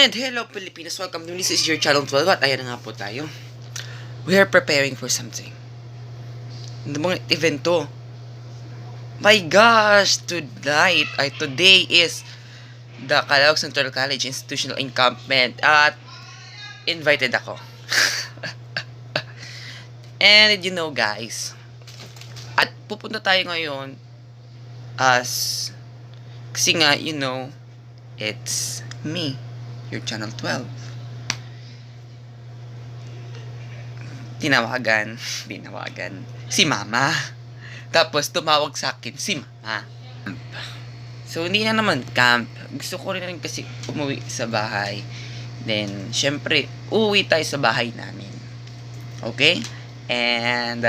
And hello Pilipinas, welcome to this is your channel 12 at ayan na nga po tayo. We are preparing for something. Ano bang event to? My gosh, today is the Calooc Central College Institutional Encampment at invited ako. And you know guys, at pupunta tayo ngayon as kasi nga, you know, it's me, your channel 12. Tinawagan si mama. Tapos tumawag sa akin si mama. So hindi na naman camp. Gusto ko rin kasi umuwi sa bahay. Then syempre uuwi tayo sa bahay namin. Okay? And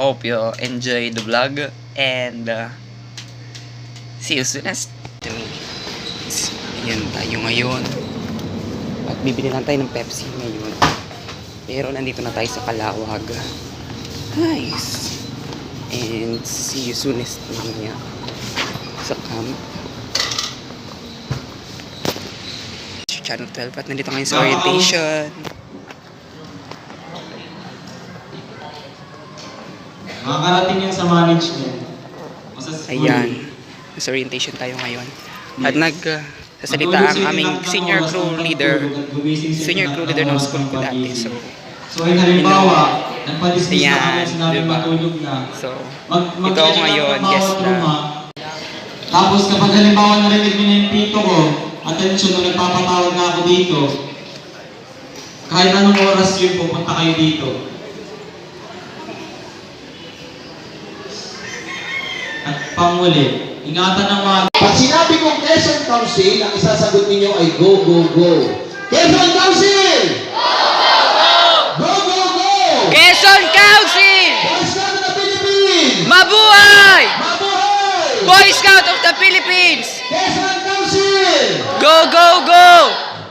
hope you enjoy the vlog and see you soon as to me. Ayan tayo ngayon. At bibili lang tayo ng Pepsi ngayon. Pero nandito na tayo sa Calawag. Nice. And see you soon as mamaya sa camp. Channel 12 at nandito ngayon sa orientation. Makakarating yan sa management. Ayan. Sa orientation tayo ngayon. At nagsasalita ang aming senior crew leader ng school ko dati. So halimbawa, nagpa-dismiss na kami, sinabi diba? Matulog na. So, ito ako ngayon, guest na. Tapos kapag halimbawa narinig nyo na yung pito ko, attention na nagpapatawag na ako dito, kahit anong oras yun, pupunta kayo dito. At panguli, ingatan ng mga... Pag sinabi kong Quezon Council, ang isasagot ninyo ay go, go, go. Quezon Council! Go, go, go! Quezon Council! Boy Scout of the Philippines! Mabuhay! Mabuhay! Boy Scout of the Philippines! Quezon Council! Go, go, go!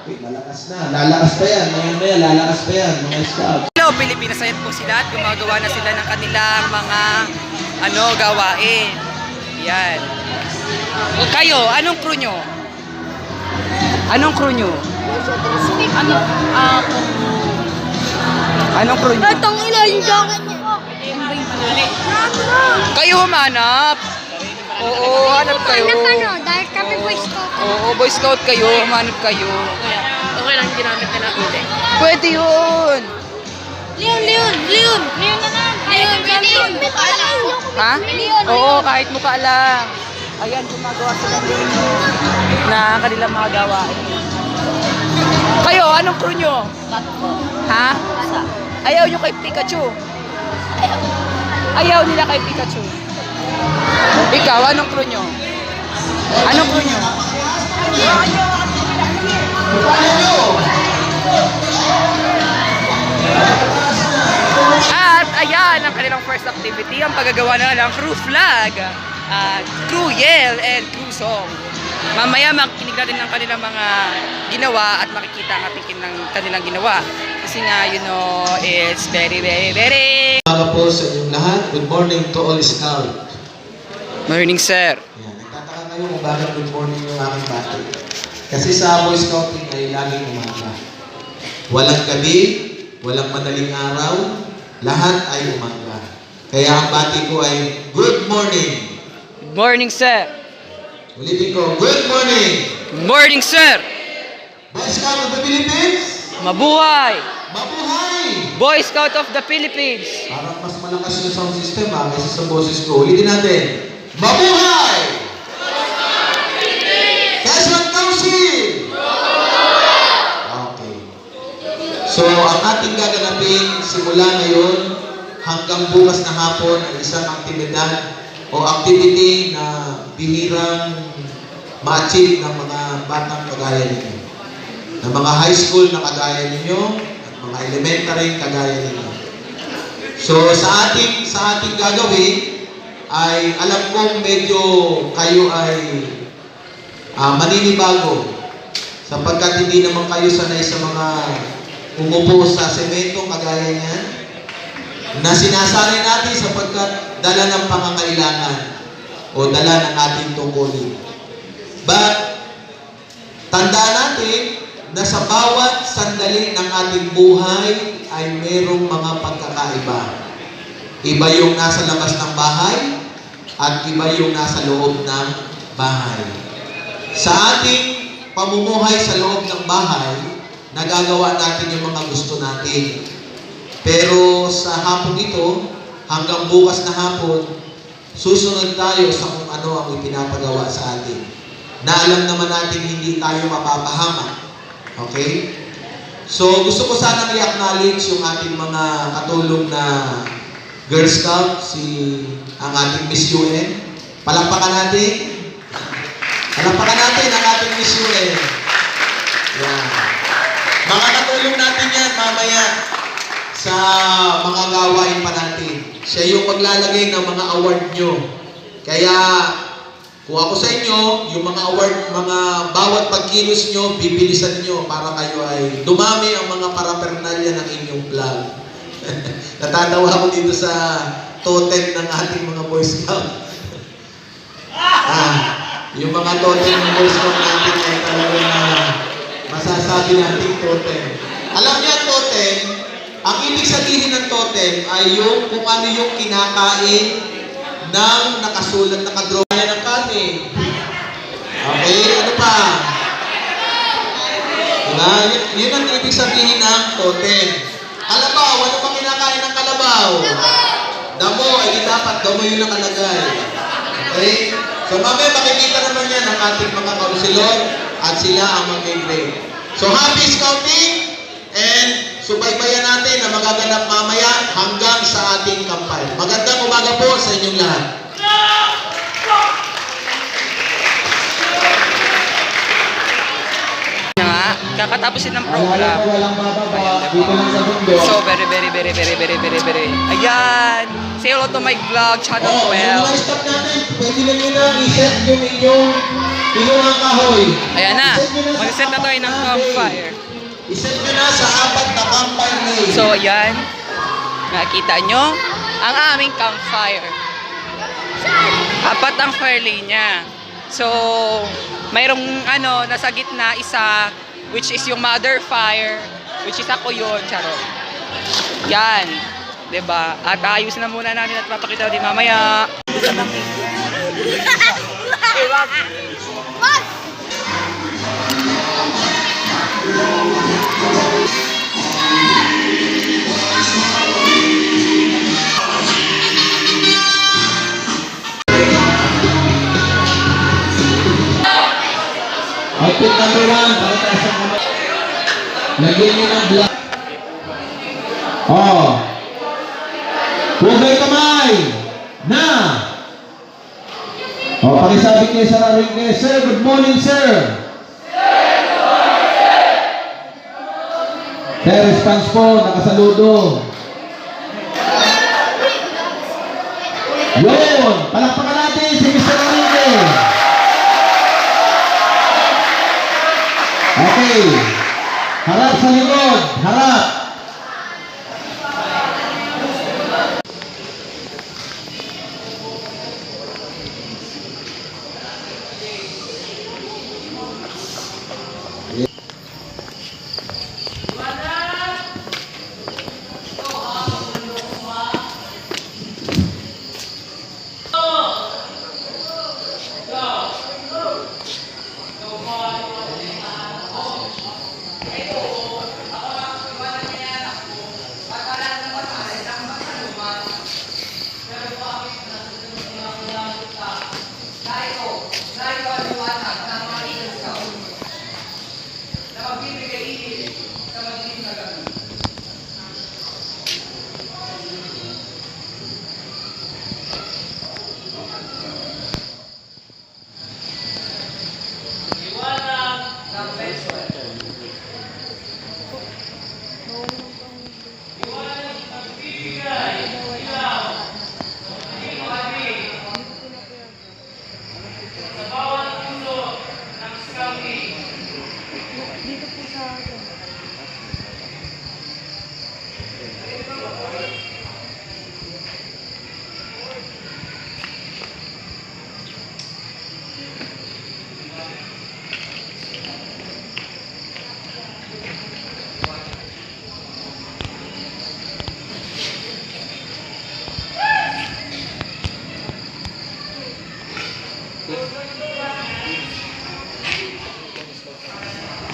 Okay, lalakas na. Lalakas pa yan. Maya, lalakas pa yan, mga Scout. Hello Pilipinas, ayan po sila at gumagawa na sila ng kanilang mga gawain. Yan. Kayo, anong crew nyo? Anong crew nyo? Anong crew nyo? Itong ina yung jacket niya. Kayo humanap. Oo, hanap kayo. Ano, dahil kami Boy Scout. Oo, Boy Scout kayo, humanap kayo. Okay lang ginamit na natin. Pwede yun. Leon na lang. Leon. Ha? Oo, kahit mukha lang. Ayan, gumagawa sila dito na kanilang mga gawain. Kayo, anong crew nyo? Ha? Ayaw nyo kay Pikachu? Ayaw nila kay Pikachu. Ikaw, anong crew nyo? Anong crew nyo? At ayan ang kanilang first activity, ang paggagawa na ng crew flag, crew yell, and crew song. Mamaya makikinig natin ng kanilang mga ginawa at makikita natin ng kanilang ginawa. Kasi nga, you know, it's very, very, very... Mga po sa inyong lahat, good morning to all Scout. Morning, sir. Ayan, nagtataka kayo kung bakit good morning yung aking bati. Kasi sa Boy Scouting ay laging umaga. Walang gabi, walang madaling araw, lahat ay umaga. Kaya ang bati ko ay good morning. Good morning, sir. Ulitin ko, good morning. Good morning, sir. Boy Scout of the Philippines, Mabuhay! mabuhay! Boy Scout of the Philippines! Parang mas malakas yung sound system kaysa sa boses ko. Ulitin natin, mabuhay! Quezon Council! Okay. So, ang ating gaganapin simula ngayon hanggang bukas na hapon ay isang aktibidad o activity na bihirang ma-achieve ng mga batang kagaya ninyo. Ng mga high school na kagaya ninyo at mga elementary kagaya ninyo. So, sa ating gagawin ay alam kong medyo kayo ay maninibago sapagkat hindi naman kayo sanay sa mga umupo sa semento kagaya niyan na sinasanay natin sapagkat dala ng pangangailangan o dala ng ating tungkulin. But, tandaan natin na sa bawat sandali ng ating buhay ay merong mga pagkakaiba. Iba yung nasa labas ng bahay at iba yung nasa loob ng bahay. Sa ating pamumuhay sa loob ng bahay, nagagawa natin yung mga gusto natin. Pero sa hapon ito, hanggang bukas na hapon, susunod tayo sa kung ano ang ipinapagawa sa atin. Na alam naman natin hindi tayo mapapahamak. Okay? So, gusto ko sanang i-acknowledge yung ating mga katulong na Girl Scout, ang ating Miss UN. Palakpakan natin. Palakpakan natin ang ating Miss UN. Yan. Mga katulong natin yan mamaya sa mga gawain pa natin. Siya yung maglalagay ng mga award nyo. Kaya, kung ako sa inyo, yung mga award, mga bawat pagkilos nyo, bibilisan nyo para kayo ay dumami ang mga parapernalya ng inyong vlog. Natatawa ako dito sa totem ng ating mga Boy Scout. Yung mga totem ng Boy Scout natin ay talagang masasabi natin totem. Alam niyo ang totem, ang ibig sabihin ng totem ay yung kung ano yung kinakain ng nakasulat na kadrawaya ng kanin. Okay, ano pa? Diba? Yun ang ibig sabihin ng totem. Kalabaw, ano bang kinakain ng kalabaw? Damo, ay di dapat damo yung nakalagay. Okay? So mamaya makikita naman yan ng ating mga kaunsilor at sila ang mag-grade. So happy scouting and subaybayan natin na magaganap mamaya hanggang sa ating kampay. Magandang umaga po sa inyong lahat. Kakatapusin ng program. Walang bababa, dito lang sa mundo. So, very. Ayan! Say hello to my vlog, channel 12. Yung mga stop natin, pwede na nyo na i-set yung inyong pinuhang kahoy. Ayan na. Mag-set na tayo ng campfire. I-set nyo na sa 4 na campfire lane. So, ayan. Nakita nyo? Ang aming campfire. 4 ang fire lane niya. So, mayroong nasa gitna isa, which is yung mother fire, which is ako yun, charot. Yan. 'Di ba? At ayusin na muna natin at papakita natin mamaya. Outfit number 1, para tayo sa kamay. Lagyan nyo ng black. Hugay kamay! Na! Pakisabi kayo sa raring kayo. Sir, good morning, sir! Sir, response po, nakasaludo. Yun! Palakpakan natin si Mr. Enrique! Okay. Harap sa likod. Harap.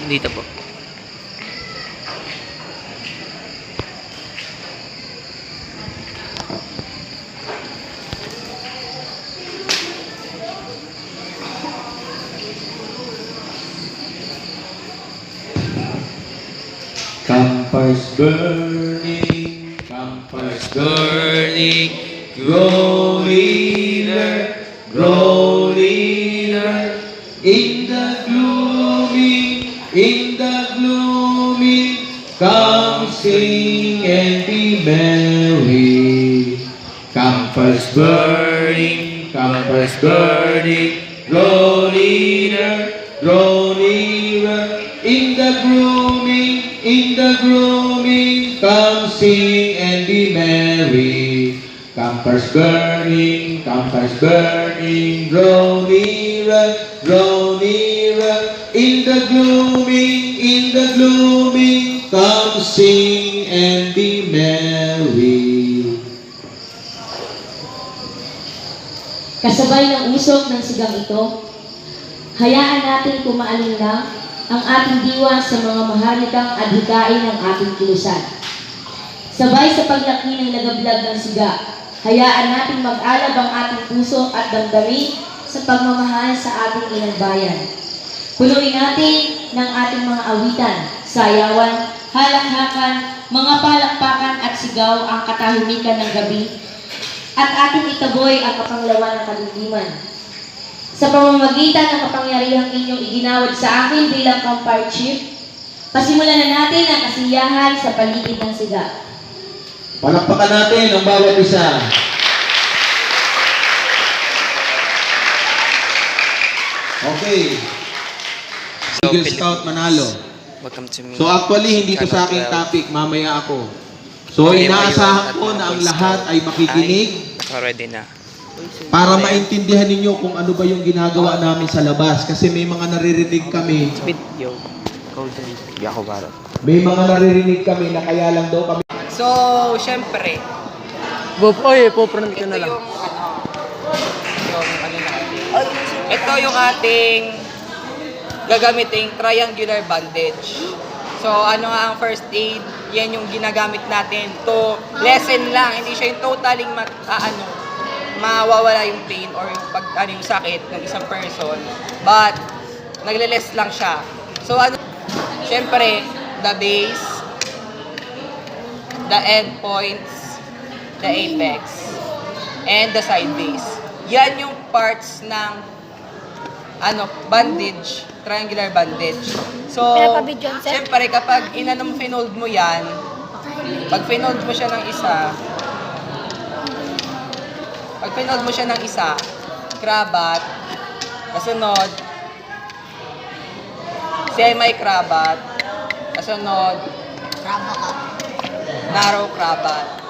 Dito po. Campfires burning, campfires burning, grow leader, in the gloomy, come sing and be merry. Campfires burning, grow nearer, in the gloomy, come sing and be merry. Campfires burning, grow nearer, in the gloomy, come sing and be merry. Kasabay ng usok ng sigang ito, hayaan natin kumaalinlang ang ating diwa sa mga maharlikang adhikain ng ating kilusan. Sabay sa paglaki ng nagablag ng siga, hayaan natin mag-alab ang ating puso at damdamin sa pagmamahal sa ating inang bayan. Punuin natin ng ating mga awitan, sayawan, halakhakan, mga palakpakan at sigaw ang katahimikan ng gabi at ating itaboy ang kapanglawan ng kadiliman. Sa pamamagitan ng kapangyarihang inyong iginawad sa akin bilang campfire chief, pasimulan na natin ang kasiyahan sa paligid ng siga. Palakpakan natin ang bawat isa. Okay. Eagle Scout Manalo. Welcome to me. So actually, hindi to sa aking topic. Mamaya ako. So inaasahan ko na ang lahat ay makikinig Ready na. para maintindihan ninyo kung ano ba yung ginagawa namin sa labas. Kasi may mga naririnig kami. Video. Golden. Yako Baro. May mga naririnig kami na kaya lang daw kami. So, syempre, Popront ka na lang. yung ano natin. Ito yung ating gagamiting triangular bandage. So, ano nga ang first aid? Yan yung ginagamit natin to lessen lang. Hindi siya yung totaling mawawala yung pain or yung yung sakit ng isang person. But, nagle-less lang siya. So, syempre, the base, the end points, the apex, and the side base. Yan yung parts ng bandage, triangular bandage. So, Pinapabidyon, sir? syempre kapag finold mo yan, pag finold mo siya ng isa, cravat, kasunod, semi-cravat, kasunod, narrow cravat.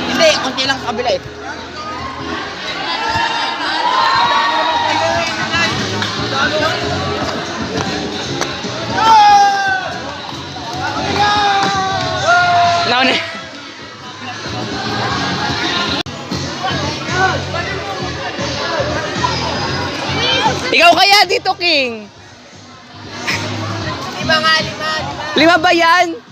Hindi, konti lang sa kabila eh. Naon eh. Ikaw kaya dito, King? Lima. Lima ba yan?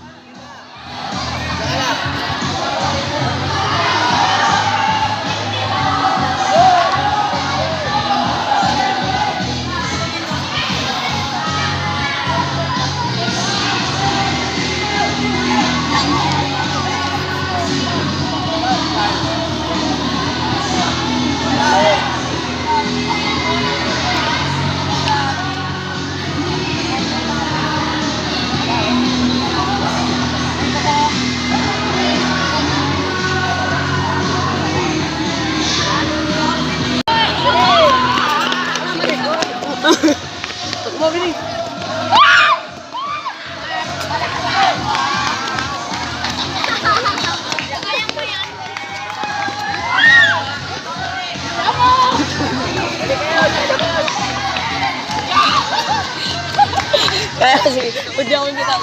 Sige, hindi ako kita.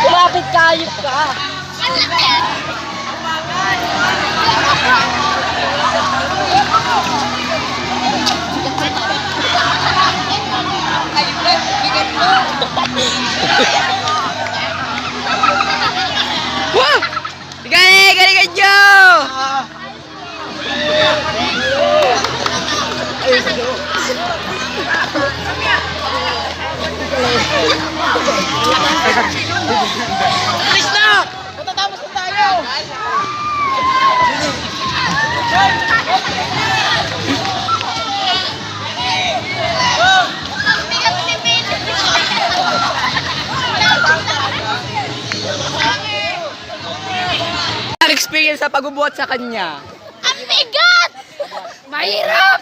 Kumapit kayop ka. Wow! Galing! Galing ka, Joe! Alis na! Matatapos na tayo! Ang experience sa pagbubuhat sa kanya. Ang bigat! Mahirap!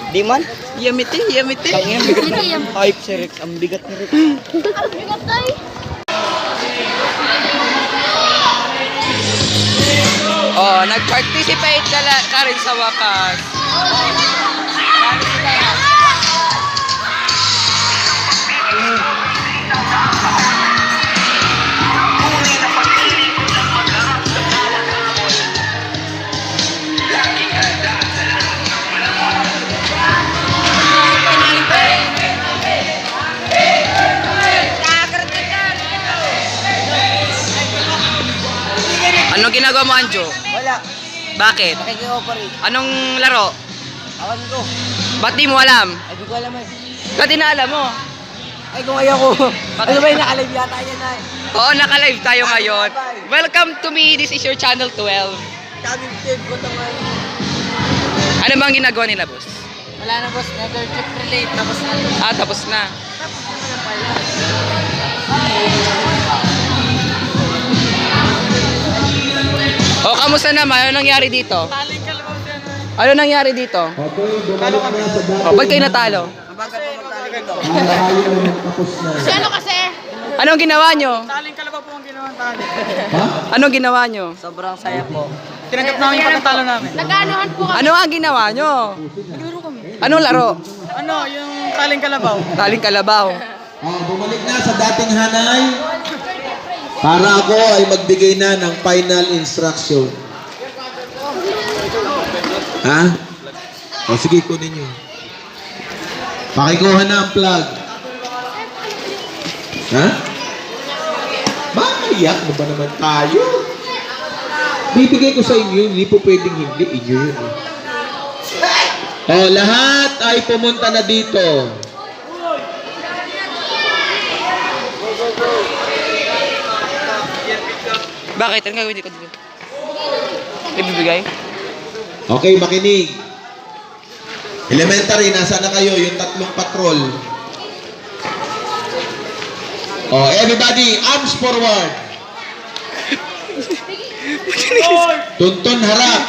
Di man? Yamiti, yamiti. Hindi yan. Hype si Rex, ang bigat ni Rex. Ang bigat tayo. Oh, nag-participate ka rin sa wakas. Anong ginagawa mo, Anjo? Wala, Bakit? nakikioperate. Anong laro? Awan ko. Ba't di mo alam? Ay, di ko alam eh. Ba't di na alam mo? Ay, kung ayaw ko. Ano ba yung nakalive yata yan ay? Oo, naka-live tayo ngayon. Welcome to me, this is your channel 12. Kaming team ko naman. Ano bang ginagawa nila, boss? Wala na boss, never trip relate. Tapos ano? Ah, tapos na. Oh, kamusta naman? Ano nangyari dito? Taling kalabaw dyan. Ano nangyari dito? Okay, bumalik na sa dati. Oh, ba't kayo natalo? Mabagal po magtaling ito. Tayo na tapos na. Si ano kasi? Anong ginawa nyo? Taling kalabaw po ang ginawa tali. Ha? Anong ginawa nyo? Sobrang saya po. Tinanggap namin yung pagkatalo namin. Nag-anuhan po kami. Ano ang ginawa nyo? Anong laro? Ano, yung taling kalabaw. Taling kalabaw. Bumalik na sa dating hanay. Para ako ay magbigay na ng final instruction. Ha? O sige, kunin nyo. Pakikuha na ang plug. Ha? Maiyak na ba naman tayo? Bibigay ko sa inyo, hindi po pwedeng hindi. Inyo yun. O, lahat ay pumunta na dito. Bakit? Anong gagawin dito? Ibibigay? Okay, makinig. Elementary, nasa na kayo? Yung tatlong patrol. Oh, everybody, arms forward. Tuntun harap.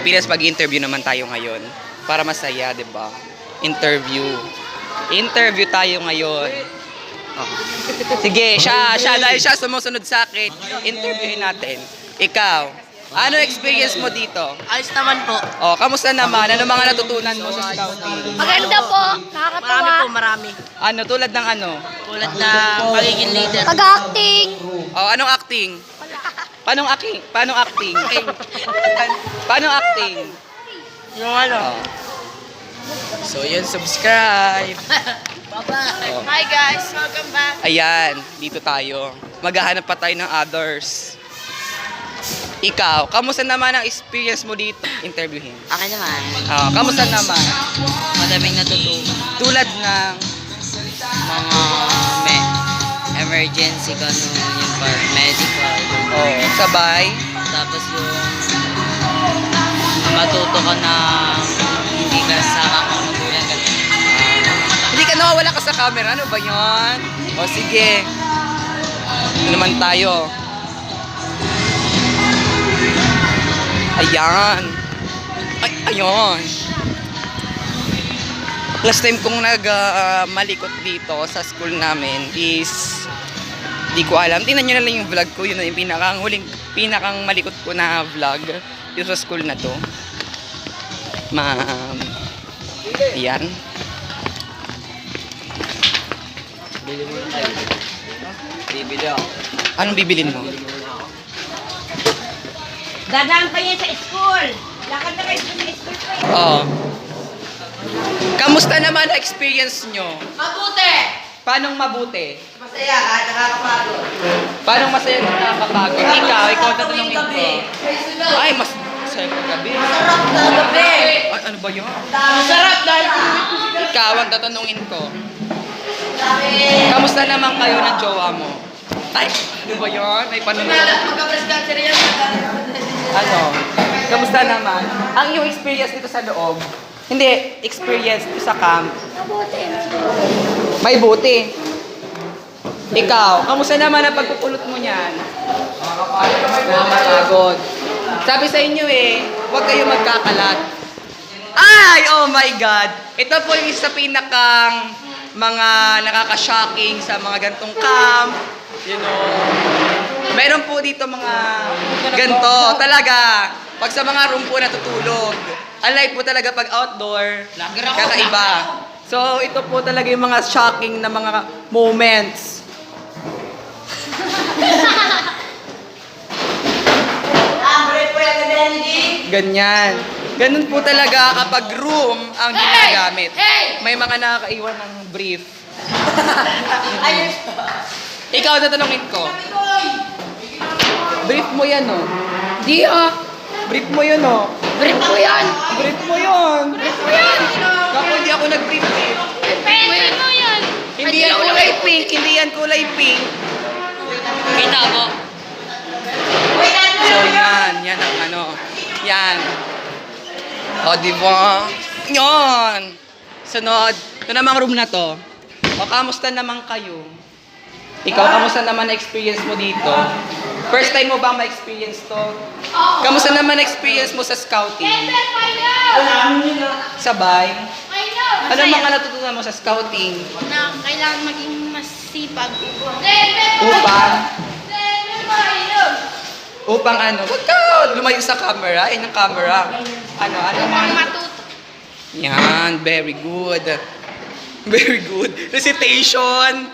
Pilipinas, mag-interview naman tayo ngayon. Para masaya, di ba? Interview. Interview tayo ngayon. Oh. Sige, siya, dahil siya sumusunod sa akin, interviewin natin. Ikaw, ano experience mo dito? Ayos naman po. Oh, kamusta naman? Ano mga natutunan mo sa scouting? Maganda po. Nakakatawa. Marami. Ano, tulad ng ano? Tulad na pagiging leader. Pag-acting. Oh, anong acting? Paano acting? Paano acting? Paano acting? Yung ano. Oh. So, yun, subscribe. Hi guys, welcome back. Ayan, dito tayo. Maghahanap pa tayo ng others. Ikaw, kamusta naman ang experience mo dito? Interviewin. Akin naman. Kamusta naman? Madaming natutunan. Tulad ng Mga emergency ganun, yung medical. sabay. Tapos yung matuto ka na hindi ka sama kung magulang ganun. Hindi ka nawawala ka sa camera? Ano ba yun? O sige. Ito naman tayo. Ayan. Ayun. Last time kong malikot dito sa school namin is di ko alam. Tingnan nyo na lang yung vlog ko. Yun na yung pinakang malikot ko na vlog dito sa school na to. Ma'am. Ayan. Bibili ako. Anong bibilin mo? Dadaan pa yan sa school. Lakad na kayo sa school pa yan. Oo. Kamusta naman ang experience nyo? Mabuti! Paanong mabuti? Masaya ka, nakakapagod. Paanong masaya na nakakapagod? Ikaw tatanungin ko. Ay, mas masaya ka gabi. Sarap na gabi. Ay, ano ba yun? Masarap dahil Ikaw ang tatanungin ko. sabi. Kamusta naman kayo ng jowa mo? Ay, ano ba yun? May panunod. Magka-breast cancer yan. Ano? Kamusta naman? Ang iyong experience dito sa loob? Hindi, experience dito sa camp. May buti. Ikaw, kamusta naman ang pagpupulot mo niyan? Nakakapagod. Sabi sa inyo huwag kayo magkakalat. Ay, oh my God! Ito po yung isa pinakang mga nakaka-shocking sa mga gantong camp. You know, meron po dito mga ganto. Talaga, pag sa mga room po natutulog. Unlike po talaga pag outdoor, kakaiba. So, ito po talaga yung mga shocking na mga moments. Ganyan. Ganun po talaga kapag room ang ginagamit. May mga nakakaiwan ng brief. Ikaw, tatanungin ko. Brief mo yan, oh. Di Brief mo yun, oh. Brief ko yan. Brief mo yun. Brief ko yan. Kako, hindi ako nag-brief eh. Pwede mo yan. Hindi yan kulay pink. Hindi yan kulay pink. Kita mo. So, yan. Yan ang ano. Yan. O, diba? Yan. Sunod. Ito namang room na to. O, kamusta naman kayo? Ikaw, kamusta naman na experience mo dito? First time mo ba ma-experience to? Kamusta naman na experience mo sa scouting? Sabay? Ano mga natutunan mo sa scouting? Na kailangan maging masipag. Upang ano? Huwag ka lumayo sa camera. Ay, ng camera. Ano mga... Matuto. Yan, very good. Very good. Recitation.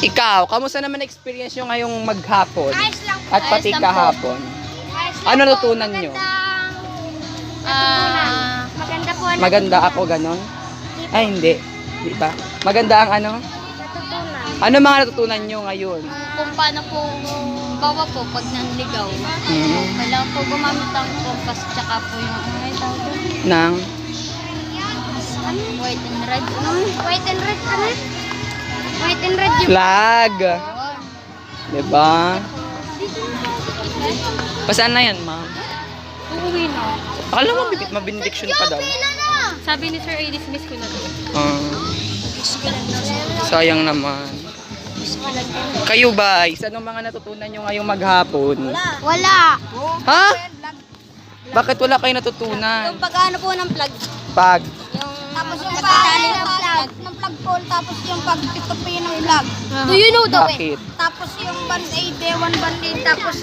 Ikaw, kamusta naman experience nyo ngayong maghapon? Ayos lang po. At pati Ayos lang po. kahapon? Ano natutunan nyo? Maganda po. Maganda ako, ganon? Ay, hindi. Di ba? Maganda ang ano? Natutunan. Ano mga natutunan nyo ngayon? Kung paano po, bawa po pag nanligaw. Kailangan po gumamit ng compass tsaka po yung tawag doon. Nang? White and red. White and red ano? White and red yung Flag. yun. Diba? Pasaan na yan, ma'am? Uuwi na. Akala mo mabindiction pa daw. Sabi ni Sir, i-dismiss ko na to. Sayang naman. Kayo ba? Anong mga natutunan nyo ngayong maghapon? Wala. Ha? Bakit wala kayo natutunan? Yung pag-ano po ng plug. Pag? Tapos yung pag-ano ng plug pole. Tapos yung pag-titupi ng plug. Do you know the way? Bakit? Tapos yung band-aid, one band-aid. Tapos